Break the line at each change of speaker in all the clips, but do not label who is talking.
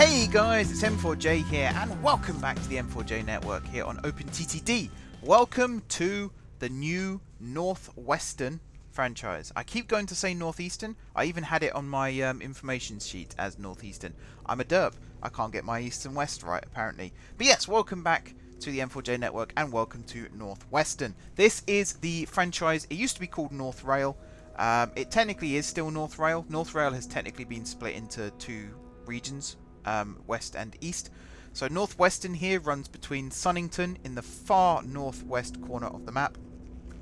Hey guys, it's M4J here, and welcome back to the M4J Network here on OpenTTD. Welcome to the new NorthWestern franchise. I keep going to say NorthEastern. I even had it on my information sheet as NorthEastern. I'm a derp. I can't get my East and West right, apparently. But yes, welcome back to the M4J Network, and welcome to NorthWestern. This is the franchise. It used to be called NorthRail. It technically is still NorthRail. NorthRail has technically been split into two regions, west and east. So NorthWestern here runs between Sunington in the far northwest corner of the map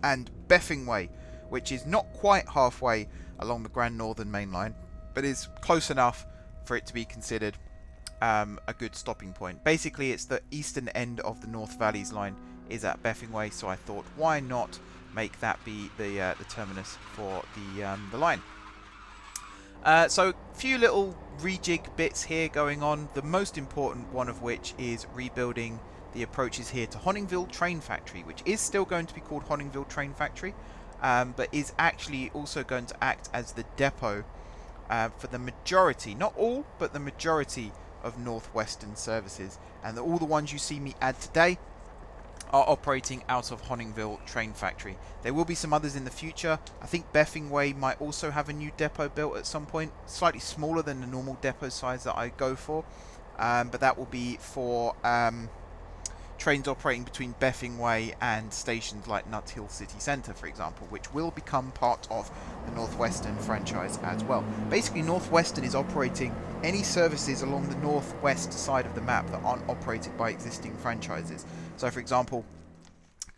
and Befingway, which is not quite halfway along the Grand Northern main line, but is close enough for it to be considered a good stopping point. Basically, it's the eastern end of the North Valleys line is at Befingway, so I thought, why not make that be the terminus for the line. So a few little rejig bits here going on, the most important one of which is rebuilding the approaches here to Honningville Train Factory, which is still going to be called Honningville Train Factory, but is actually also going to act as the depot for the majority, not all, but the majority of NorthWestern services, and all the ones you see me add today are operating out of Honningville Train Factory. There will be some others in the future. I think Befingway might also have a new depot built at some point, slightly smaller than the normal depot size that I go for, but that will be for trains operating between Befingway and stations like Nut Hill City Centre, for example, which will become part of the NorthWestern franchise as well. Basically, NorthWestern is operating any services along the northwest side of the map that aren't operated by existing franchises. So, for example,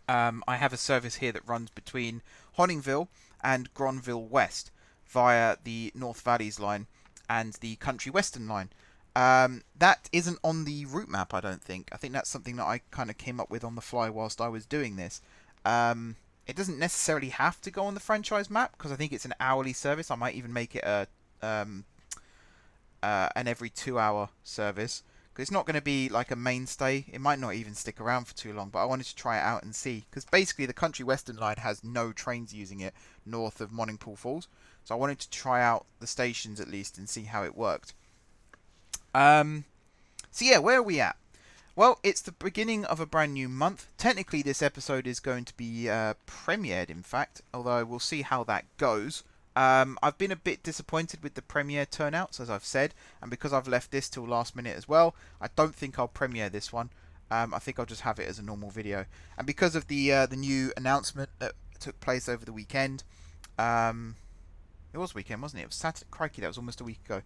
I have a service here that runs between Honningville and Gronnville West via the North Valleys line and the Country Western line. That isn't on the route map, I don't think. I think that's something that I kind of came up with on the fly whilst I was doing this. It doesn't necessarily have to go on the franchise map, because I think it's an hourly service. I might even make it an every 2 hour service, because it's not going to be like a mainstay. It might not even stick around for too long, but I wanted to try it out and see, because basically the Country Western line has no trains using it north of Moningpool Falls, so I wanted to try out the stations at least and see how it worked. So yeah, where are we at? Well, it's the beginning of a brand new month. Technically, this episode is going to be premiered, in fact, although we'll see how that goes. I've been a bit disappointed with the premiere turnouts, as I've said, and because I've left this till last minute as well, I don't think I'll premiere this one. I think I'll just have it as a normal video. And because of the new announcement that took place over the weekend, it was weekend, wasn't it? It was Saturday. Crikey, that was almost a week ago.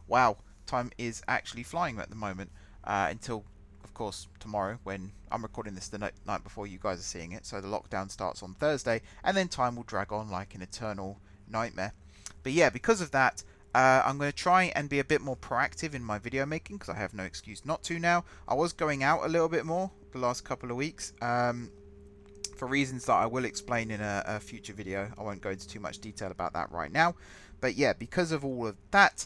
Wow. Time is actually flying at the moment, until, of course, tomorrow, when I'm recording this the night before you guys are seeing it. So the lockdown starts on Thursday, and then time will drag on like an eternal nightmare. But yeah, because of that, I'm going to try and be a bit more proactive in my video making, because I have no excuse not to now. I was going out a little bit more the last couple of weeks, for reasons that I will explain in a future video. I won't go into too much detail about that right now. But yeah, because of all of that,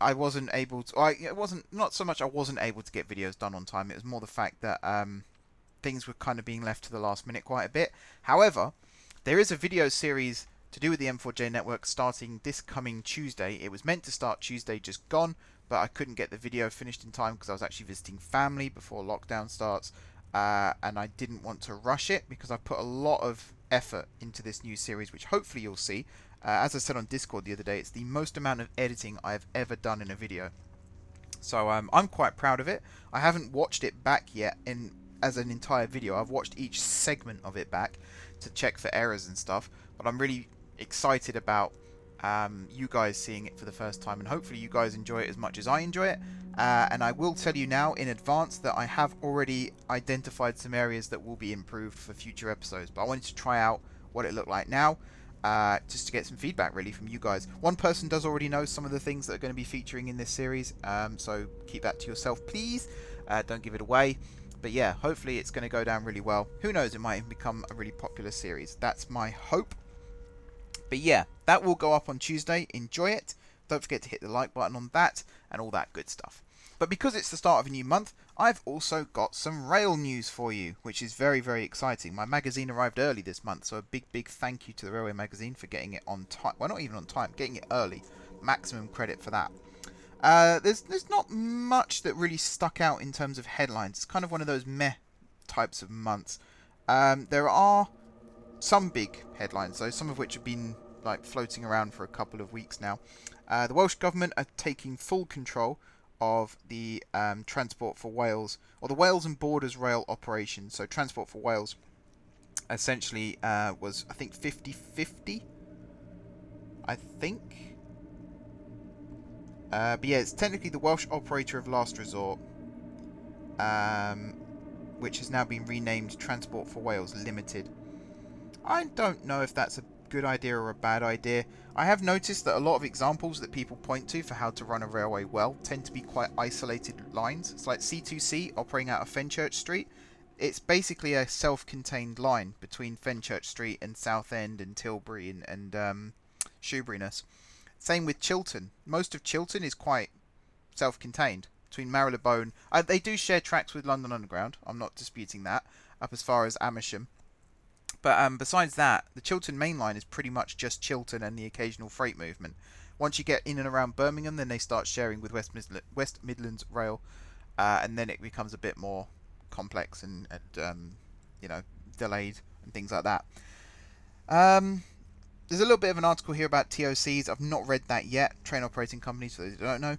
I wasn't able to. It wasn't not so much I wasn't able to get videos done on time. It was more the fact that things were kind of being left to the last minute quite a bit. However, there is a video series to do with the M4J Network starting this coming Tuesday. It was meant to start Tuesday, just gone, but I couldn't get the video finished in time because I was actually visiting family before lockdown starts, and I didn't want to rush it because I put a lot of effort into this new series, which hopefully you'll see. As I said on Discord the other day, it's the most amount of editing I've ever done in a video. So I'm quite proud of it. I haven't watched it back yet as an entire video. I've watched each segment of it back to check for errors and stuff. But I'm really excited about you guys seeing it for the first time. And hopefully you guys enjoy it as much as I enjoy it. And I will tell you now in advance that I have already identified some areas that will be improved for future episodes. But I wanted to try out what it looked like now. Just to get some feedback really from you guys. One person does already know some of the things that are going to be featuring in this series, so keep that to yourself please, don't give it away. But yeah, hopefully it's going to go down really well. Who knows, it might even become a really popular series. That's my hope. But yeah, that will go up on Tuesday. Enjoy it. Don't forget to hit the like button on that and all that good stuff. But because it's the start of a new month, I've also got some rail news for you, which is very, very exciting. My magazine arrived early this month, so a big, big thank you to the Railway Magazine for getting it on time. Well, not even on time, getting it early. Maximum credit for that. There's not much that really stuck out in terms of headlines. It's kind of one of those meh types of months. There are some big headlines though, some of which have been like floating around for a couple of weeks now. The Welsh Government are taking full control of the Transport for Wales, or the Wales and Borders Rail operation. So Transport for Wales essentially was, I think, 50-50, I think. But yeah, it's technically the Welsh operator of last resort, which has now been renamed Transport for Wales Limited. I don't know if that's a good idea or a bad idea. I have noticed that a lot of examples that people point to for how to run a railway well tend to be quite isolated lines. It's like C2C operating out of Fenchurch Street. It's basically a self-contained line between Fenchurch Street and Southend and Tilbury and Shoeburyness. Same with Chiltern. Most of Chiltern is quite self-contained between Marylebone. They do share tracks with London Underground. I'm not disputing that. Up as far as Amersham. But besides that, the Chiltern main line is pretty much just Chiltern and the occasional freight movement. Once you get in and around Birmingham, then they start sharing with West Midlands Rail, and then it becomes a bit more complex and delayed and things like that. There's a little bit of an article here about TOCs. I've not read that yet. Train operating companies, for those who don't know.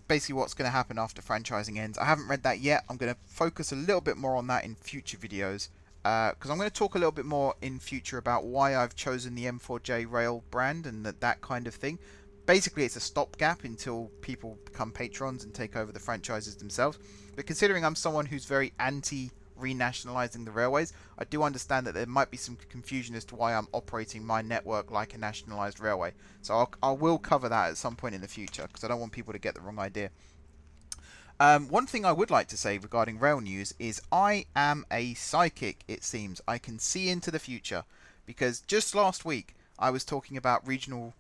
Basically what's going to happen after franchising ends. I haven't read that yet. I'm going to focus a little bit more on that in future videos. Because I'm going to talk a little bit more in future about why I've chosen the M4J Rail brand and that kind of thing. Basically, it's a stopgap until people become patrons and take over the franchises themselves. But considering I'm someone who's very anti-renationalising the railways, I do understand that there might be some confusion as to why I'm operating my network like a nationalised railway. So I will cover that at some point in the future, because I don't want people to get the wrong idea. One thing I would like to say regarding rail news is I am a psychic, it seems. I can see into the future, because just last week I was talking about regional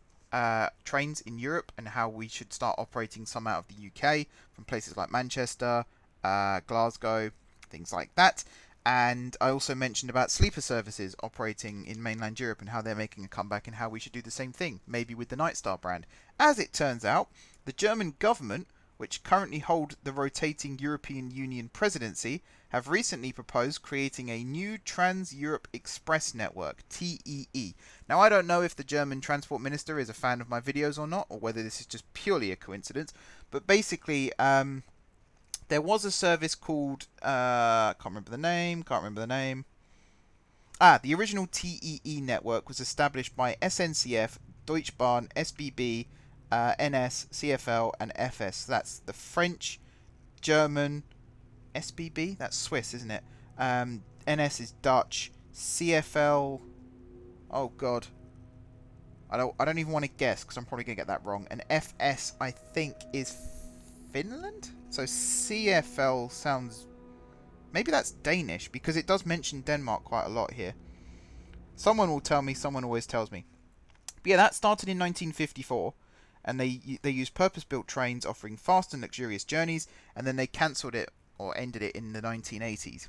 trains in Europe and how we should start operating some out of the UK from places like Manchester, Glasgow, things like that. And I also mentioned about sleeper services operating in mainland Europe and how they're making a comeback and how we should do the same thing, maybe with the Nightstar brand. As it turns out, the German government, which currently hold the rotating European Union presidency, have recently proposed creating a new Trans-Europe Express network, TEE. Now, I don't know if the German Transport Minister is a fan of my videos or not, or whether this is just purely a coincidence, but basically, there was a service called, can't remember the name. The original TEE network was established by SNCF, Deutsche Bahn, SBB, NS, CFL, and FS. That's the French, German, SBB. That's Swiss, isn't it? NS is Dutch. CFL. Oh God, I don't even want to guess because I'm probably gonna get that wrong. And FS, I think, is Finland. So CFL sounds. Maybe that's Danish because it does mention Denmark quite a lot here. Someone will tell me. Someone always tells me. But yeah, that started in 1954. And they used purpose-built trains offering fast and luxurious journeys, and then they cancelled it or ended it in the 1980s.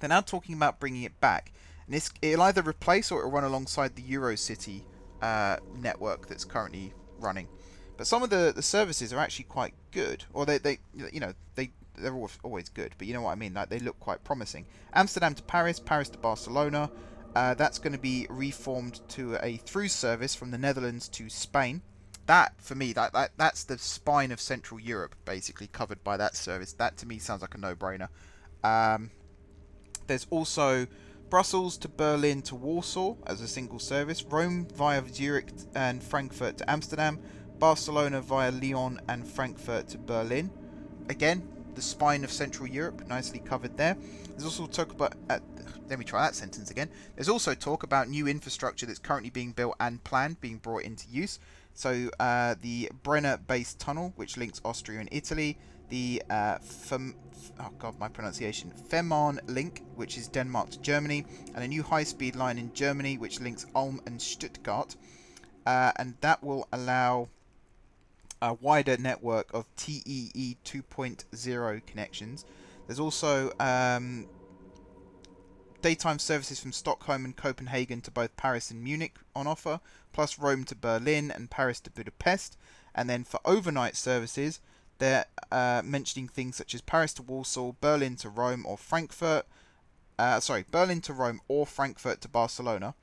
They're now talking about bringing it back, and it'll either replace or it'll run alongside the Eurocity network that's currently running. But some of the services are actually quite good, or they're always good, but you know what I mean. Like, they look quite promising. Amsterdam to Paris, Paris to Barcelona. That's going to be reformed to a through service from the Netherlands to Spain. That, for me, that's the spine of Central Europe, basically, covered by that service. That, to me, sounds like a no-brainer. There's also Brussels to Berlin to Warsaw as a single service. Rome via Zurich and Frankfurt to Amsterdam. Barcelona via Lyon and Frankfurt to Berlin. Again, the spine of Central Europe, nicely covered there. There's also talk about... let me try that sentence again. There's also talk about new infrastructure that's currently being built and planned, being brought into use. So the Brenner-based tunnel, which links Austria and Italy, the Fehmarn link, which is Denmark to Germany, and a new high-speed line in Germany, which links Ulm and Stuttgart, and that will allow a wider network of TEE 2.0 connections. There's also daytime services from Stockholm and Copenhagen to both Paris and Munich on offer, plus Rome to Berlin and Paris to Budapest. And then for overnight services, they're mentioning things such as Paris to Warsaw, Berlin to Rome or Frankfurt. Berlin to Rome or Frankfurt to Barcelona.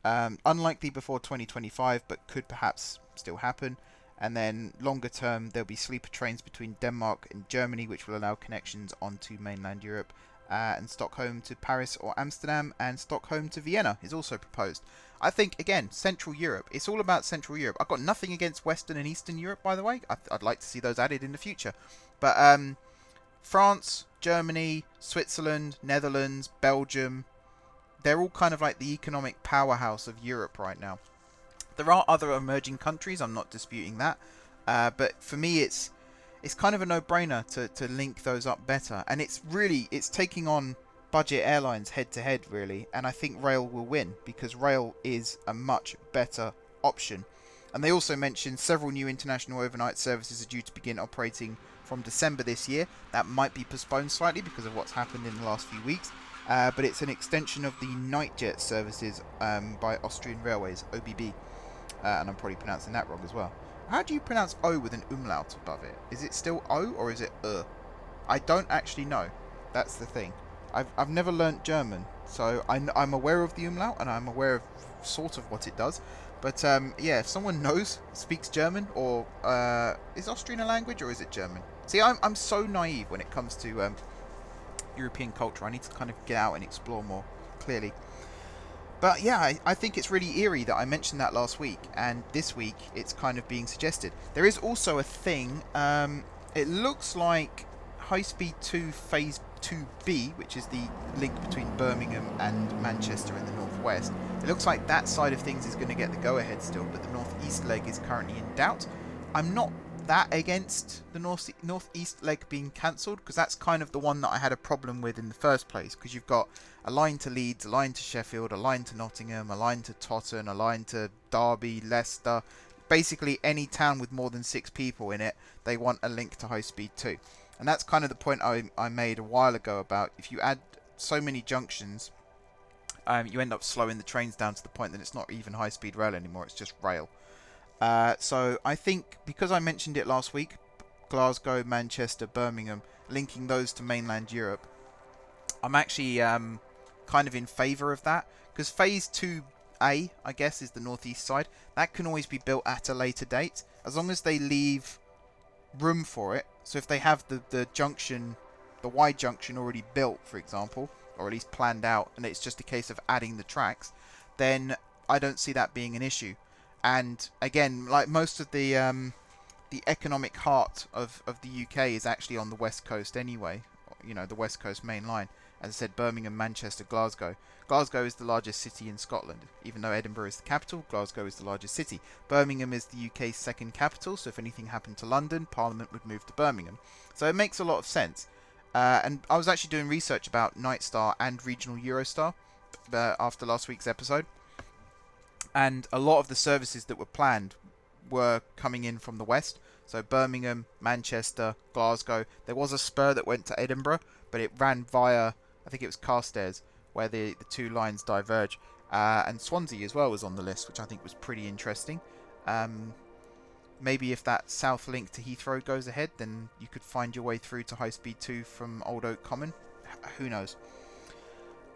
Unlikely before 2025, but could perhaps still happen. And then longer term, there'll be sleeper trains between Denmark and Germany, which will allow connections onto mainland Europe. And Stockholm to Paris or Amsterdam, and Stockholm to Vienna is also proposed. I think, again, Central Europe. It's all about Central Europe. I've got nothing against Western and Eastern Europe, by the way. I'd like to see those added in the future. But France, Germany, Switzerland, Netherlands, Belgium, they're all kind of like the economic powerhouse of Europe right now. There are other emerging countries, I'm not disputing that. But for me, it's kind of a no-brainer to link those up better. And it's taking on budget airlines head-to-head, really. And I think rail will win, because rail is a much better option. And they also mentioned several new international overnight services are due to begin operating from December this year. That might be postponed slightly because of what's happened in the last few weeks. But it's an extension of the Nightjet services by Austrian Railways, OBB. And I'm probably pronouncing that wrong as well. How do you pronounce O with an umlaut above it? Is it still O or is it I don't actually know. That's the thing. I've never learnt German, so I'm aware of the umlaut and I'm aware of sort of what it does. But yeah, if someone speaks German, or is Austrian a language or is it German? See, I'm so naive when it comes to European culture. I need to kind of get out and explore more clearly. But yeah, I think it's really eerie that I mentioned that last week, and this week it's kind of being suggested. There is also a thing, it looks like High Speed 2 Phase 2B, which is the link between Birmingham and Manchester in the northwest. It looks like that side of things is going to get the go-ahead still, but the northeast leg is currently in doubt. I'm not that against the northeast leg being cancelled, because that's kind of the one that I had a problem with in the first place, because you've got a line to Leeds, a line to Sheffield, a line to Nottingham, a line to Totton, a line to Derby, Leicester. Basically any town with more than 6 people in it, they want a link to High Speed 2. And that's kind of the point I made a while ago about if you add so many junctions, you end up slowing the trains down to the point that it's not even high speed rail anymore, it's just rail. So I think, because I mentioned it last week, Glasgow, Manchester, Birmingham, linking those to mainland Europe, I'm actually kind of in favour of that, because Phase 2A, I guess, is the northeast side. That can always be built at a later date, as long as they leave room for it. So if they have the junction, the Y junction already built, for example, or at least planned out, and it's just a case of adding the tracks, then I don't see that being an issue. And again, like most of the economic heart of the UK is actually on the west coast anyway, you know, the west coast main line. As I said, Birmingham, Manchester, Glasgow. Glasgow is the largest city in Scotland. Even though Edinburgh is the capital, Glasgow is the largest city. Birmingham is the UK's second capital, so if anything happened to London, Parliament would move to Birmingham. So it makes a lot of sense. And I was actually doing research about Nightstar and Regional Eurostar after last week's episode. And a lot of the services that were planned were coming in from the west. So Birmingham, Manchester, Glasgow. There was a spur that went to Edinburgh, but it ran via, I think it was Carstairs, where the two lines diverge. And Swansea as well was on the list, which I think was pretty interesting. Maybe if that south link to Heathrow goes ahead, then you could find your way through to High Speed 2 from Old Oak Common. Who knows?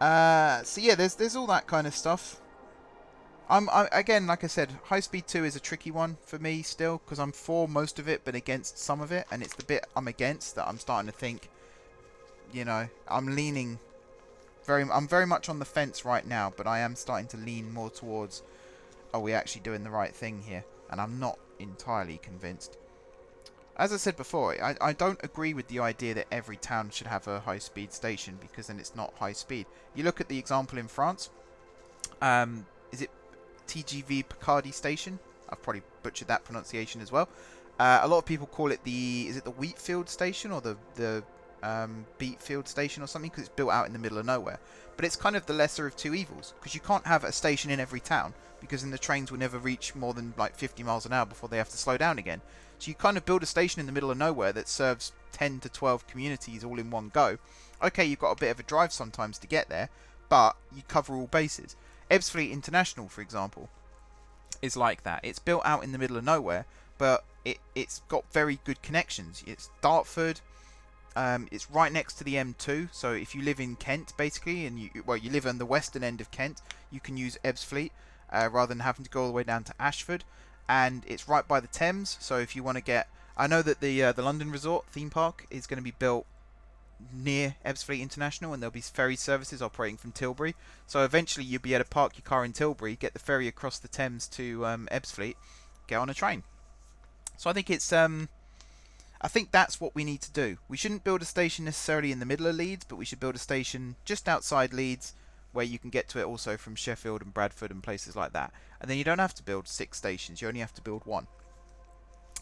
So yeah, there's all that kind of stuff. Again, like I said, High Speed 2 is a tricky one for me still, because I'm for most of it, but against some of it, and it's the bit I'm against that I'm starting to think, you know, I'm very much on the fence right now, but I am starting to lean more towards, are we actually doing the right thing here? And I'm not entirely convinced. As I said before, I don't agree with the idea that every town should have a high-speed station, because then it's not high speed. You look at the example in France, is it TGV Picardy Station? I've probably butchered that pronunciation as well. A lot of people call it is it the Wheatfield Station or the Beatfield Station or something, because it's built out in the middle of nowhere. But it's kind of the lesser of two evils, because you can't have a station in every town, because then the trains will never reach more than like 50 miles an hour before they have to slow down again. So you kind of build a station in the middle of nowhere that serves 10 to 12 communities all in one go. Okay, you've got a bit of a drive sometimes to get there, but you cover all bases. Ebbsfleet International, for example, is like that. It's built out in the middle of nowhere, but it's got very good connections. It's Dartford. It's right next to the M2, so if you live in Kent, basically, and you live on the western end of Kent, you can use Ebbsfleet rather than having to go all the way down to Ashford. And it's right by the Thames, so if you want to get, I know that the London Resort theme park is going to be built near Ebbsfleet International, and there'll be ferry services operating from Tilbury. So eventually you'll be able to park your car in Tilbury, get the ferry across the Thames to Ebbsfleet, get on a train. So I think it's I think that's what we need to do. We shouldn't build a station necessarily in the middle of Leeds, but we should build a station just outside Leeds where you can get to it also from Sheffield and Bradford and places like that. And then you don't have to build 6 stations, you only have to build 1.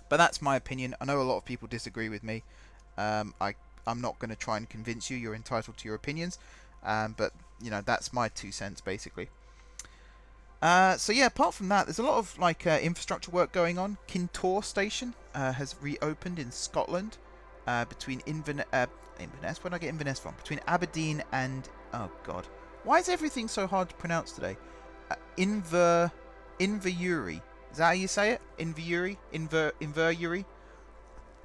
But that's my opinion. I know a lot of people disagree with me. I'm not going to try and convince you. You're entitled to your opinions. But, you know, that's my 2 cents basically. So yeah, apart from that, there's a lot of infrastructure work going on. Kintore Station has reopened in Scotland between Inverness. Where did I get Inverness from? Between Aberdeen and, oh god, why is everything so hard to pronounce today? Inverurie. Is that how you say it? Inverurie.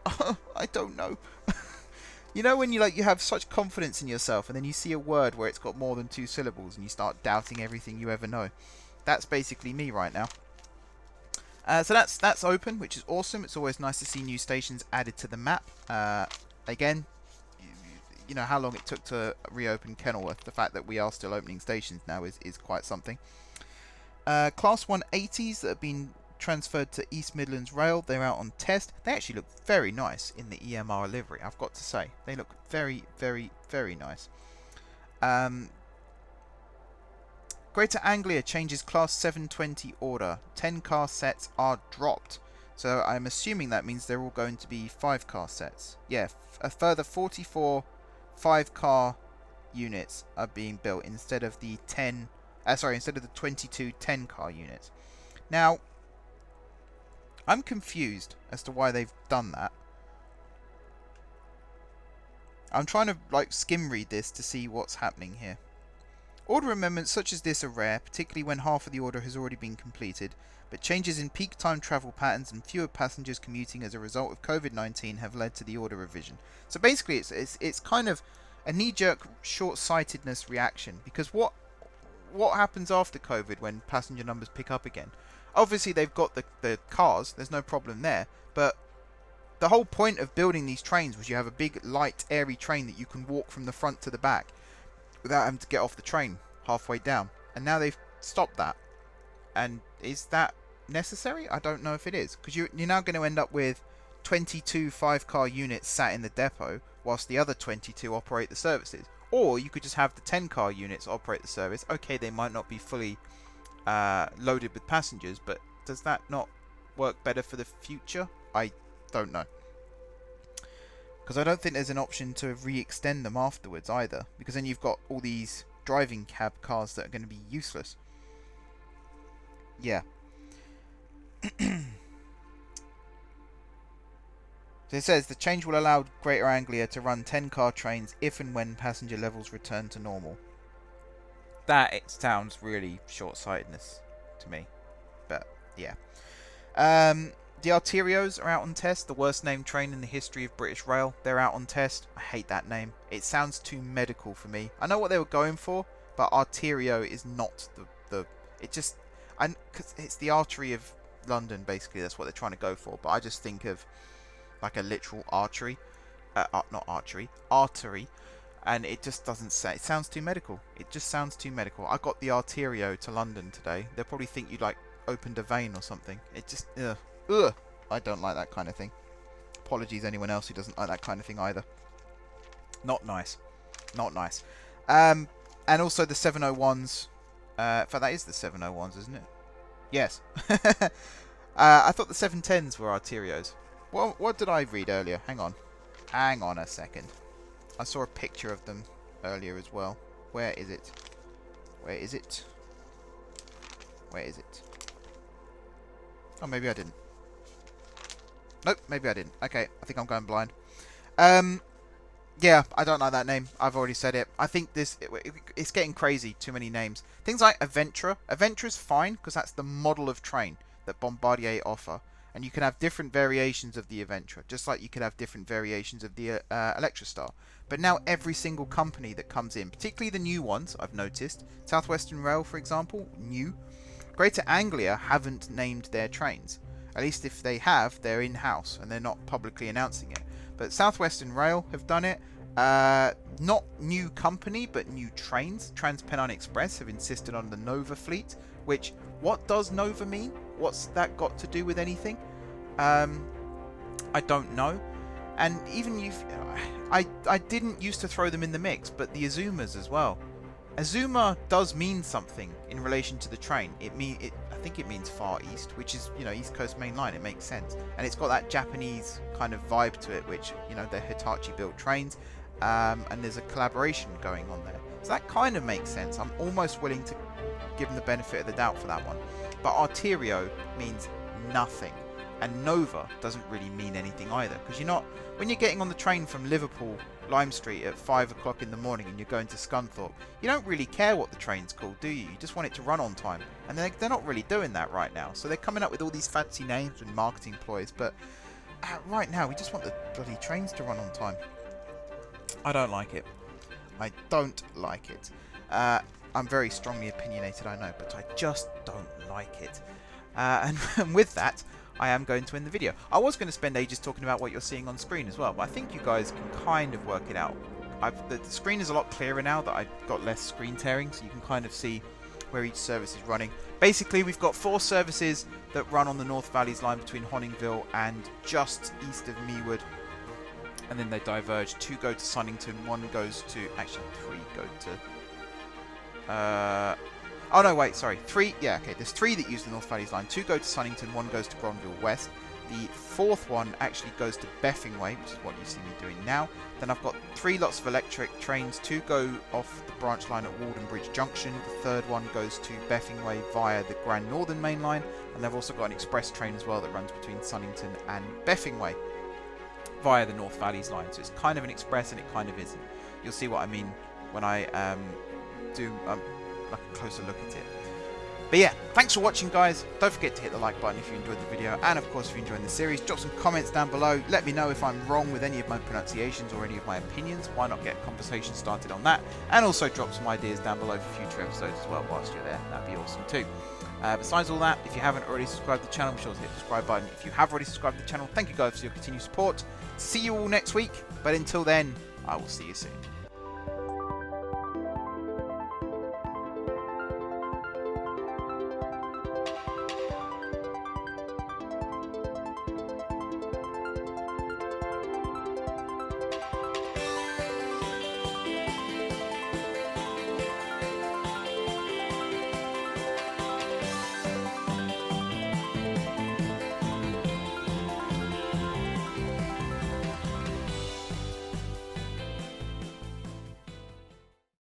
I don't know. You know when you have such confidence in yourself, and then you see a word where it's got more than 2 syllables, and you start doubting everything you ever know. That's basically me right now. So that's open, which is awesome. It's always nice to see new stations added to the map. Again, you know how long it took to reopen Kenilworth. The fact that we are still opening stations now is quite something. Class 180s that have been transferred to East Midlands Rail. They're out on test. They actually look very nice in the EMR livery, I've got to say. They look very, very, very nice. Greater Anglia changes Class 720 order. 10 car sets are dropped. So I'm assuming that means they're all going to be 5 car sets. Yeah, a further 44 5 car units are being built instead of the 22 10 car units. Now, I'm confused as to why they've done that. I'm trying to skim read this to see what's happening here. Order amendments such as this are rare, particularly when half of the order has already been completed, but changes in peak time travel patterns and fewer passengers commuting as a result of COVID-19 have led to the order revision. So basically it's kind of a knee-jerk short-sightedness reaction, because what happens after COVID when passenger numbers pick up again? Obviously they've got the cars, there's no problem there, but the whole point of building these trains was you have a big, light, airy train that you can walk from the front to the back without having to get off the train halfway down. And now they've stopped that. And is that necessary? I don't know if it is. Because you're now going to end up with 22 5-car units sat in the depot whilst the other 22 operate the services. Or you could just have the 10-car units operate the service. Okay, they might not be fully loaded with passengers, but does that not work better for the future? I don't know. Because I don't think there's an option to re-extend them afterwards either. Because then you've got all these driving cab cars that are going to be useless. Yeah. So it says the change will allow Greater Anglia to run 10-car trains if and when passenger levels return to normal. That it sounds really short-sightedness to me. But yeah. The Arterios are out on test, the worst named train in the history of British Rail. They're out on test. I hate that name. It sounds too medical for me. I know what they were going for, but Arterio is not because it's the artery of London, basically. That's what they're trying to go for. But I just think of like a literal artery. Not archery. Artery. And it just doesn't say. It sounds too medical. It just sounds too medical. I got the Arterio to London today. They'll probably think you opened a vein or something. It just... Ugh, I don't like that kind of thing. Apologies anyone else who doesn't like that kind of thing either. Not nice. Not nice. And also the 701s. In fact, that is the 701s, isn't it? Yes. I thought the 710s were Arterios. What did I read earlier? Hang on. Hang on a second. I saw a picture of them earlier as well. Where is it? Where is it? Where is it? Oh, maybe I didn't. Nope, maybe I didn't. Okay, I think I'm going blind. Yeah, I don't like that name. I've already said it. I think it's getting crazy. Too many names. Things like Aventra. Aventra's fine because that's the model of train that Bombardier offer. And you can have different variations of the Aventra, just like you could have different variations of the Electrostar. But now every single company that comes in, particularly the new ones, I've noticed, Southwestern Rail, for example, new. Greater Anglia haven't named their trains. At least if they have, they're in-house and they're not publicly announcing it. But Southwestern Rail have done it. Not new company, but new trains. TransPennine Express have insisted on the Nova fleet, which, what does Nova mean? What's that got to do with anything? I don't know. And even I didn't used to throw them in the mix, but the Azumas as well. Azuma does mean something in relation to the train. I think it means Far East, which is, you know, East Coast Main Line. It makes sense, and it's got that Japanese kind of vibe to it, which, you know, they're Hitachi built trains, and there's a collaboration going on there. So that kind of makes sense. I'm almost willing to give them the benefit of the doubt for that one. But Arterio means nothing. And Nova doesn't really mean anything either, because you're not, when you're getting on the train from Liverpool Lime Street at 5 o'clock in the morning and you're going to Scunthorpe, you don't really care what the train's called, do you? You just want it to run on time. And they're not really doing that right now. So they're coming up with all these fancy names and marketing ploys, but right now we just want the bloody trains to run on time. I don't like it. I don't like it. I'm very strongly opinionated, I know, but I just don't like it. And with that, I am going to end the video. I was going to spend ages talking about what you're seeing on screen as well, but I think you guys can kind of work it out. The screen is a lot clearer now that I've got less screen tearing, so you can kind of see where each service is running. Basically, we've got 4 services that run on the North Valleys line between Honningville and just east of Mewood, and then they diverge. 2 go to Sunington, 1 goes to... actually, 3 go to... oh no, wait, sorry. 3, yeah, okay. There's 3 that use the North Valleys line. 2 go to Sunington, 1 goes to Gronnville West. The 4th one actually goes to Befingway, which is what you see me doing now. Then I've got 3 lots of electric trains. 2 go off the branch line at Walden Bridge Junction. The 3rd one goes to Befingway via the Grand Northern main line. And they've also got an express train as well that runs between Sunington and Befingway via the North Valleys line. So it's kind of an express and it kind of isn't. You'll see what I mean when I do like a closer look at it. But yeah, thanks for watching, guys. Don't forget to hit the like button if you enjoyed the video, and of course if you're enjoying the series, drop some comments down below. Let me know if I'm wrong with any of my pronunciations or any of my opinions. Why not get a conversation started on that? And also drop some ideas down below for future episodes as well whilst you're there. That'd be awesome too. Besides all that, if you haven't already subscribed to the channel, be sure to hit the subscribe button. If you have already subscribed to the channel, thank you guys for your continued support. See you all next week, but until then, I will see you soon.